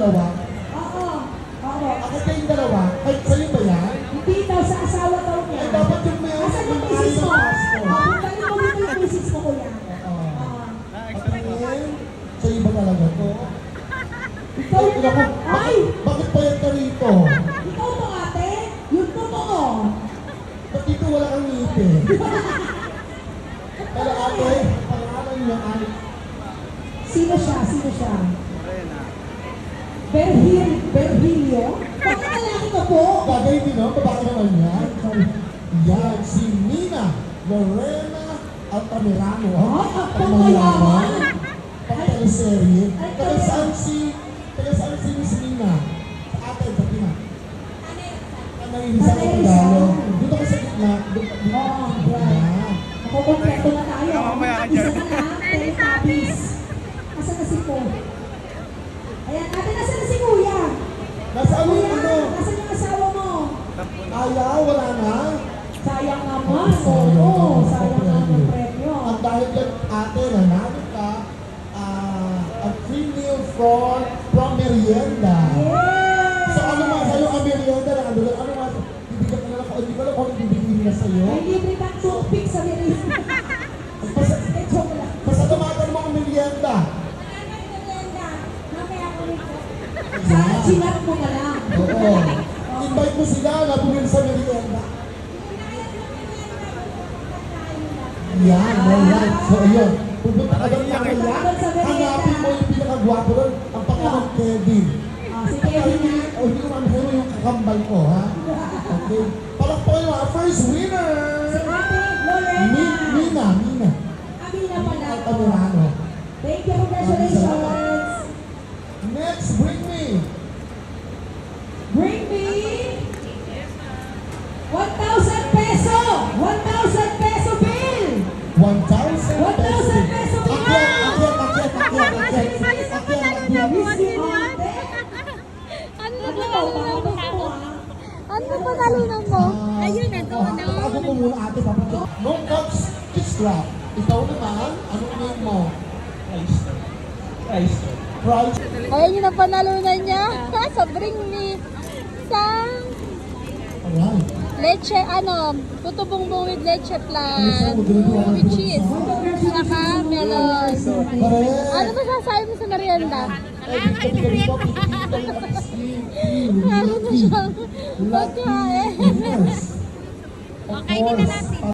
dalawa? Oo. Oo. Ako kayong dalawa? Ay, sa'yo ba yan? Hindi daw, sa asawa daw niya. Ay, dapat yung may Asan yung misis mo? Balik mo dito yung misis mo, kuya. Oo. Patingin. Sa'yo ba talaga to? Ikaw Ay, na. Ay! bakit payat ka rito? Ikaw to, ate? Yung totoo. Ba't dito wala kang ngipin? Pero ate, pangalan niya ay Sino siya? Sino siya? Berhilio? Bakit lalaki ka po? bagay din, no? Babae naman yan. Yan, si Nina Lorena Altamirano. Ay, ang mayaman. Pang-teleserye. Taga saan si Miss Nina? Sa atin, sa Pina. Sa Tagalog. Dito ka sa gitna. Oo, right. Nakukompleto na tayo. Isa na lang, Teletubbies. Asan na si Po? Ayan, ate, nasa na si Kuya? Nasaan mo Kuya, yung ano? nasa yung asawa mo? Ayaw, wala na. Sayang naman. Oo, sayang naman yung premyo. At dahil yan, ate, nanalo ka, a free meal from merienda. Yes! So ano nga sa'yo ang merienda na ano nga, bibigyan ka na lang, hindi ko alam kung ano bibigyan nila sa'yo. May libre kang toothpick sa merienda. Eh, joke lang. Pasalamatan mo ang merienda. Sana chinat mo na lang. Oo. Invite mo sila na bumili sa merienda. Yan, alright. So ayun, pupunta ka lang mamaya, hanapin mo yung pinakagwapo doon, ang pangalan Kevin. Si Kevin na. O hindi ko mamahero yung kakambal ko, ha? Okay. Palakpakan yung first winner! Si Ate Lorena. Mina. Amina pala. Altamirano. Thank you, congratulations. Next, bring me. Bring me 1,000 peso. 1,000 peso bill. 1,000 1,000 peso bill. Ano ba nalunan mo? Ayun, nandoon na. Patago ko muna ate, papatid. No cups, kiss clap. Ikaw naman, anong name mo? Christ. Ayan yung napanalunan niya. Sa bring me sang Alright. leche, puto bongbong with leche flan, with cheese, saka melon. Ano ba sasabi mo sa merienda? Ano na siyang pagkain? Okay, hindi na natin.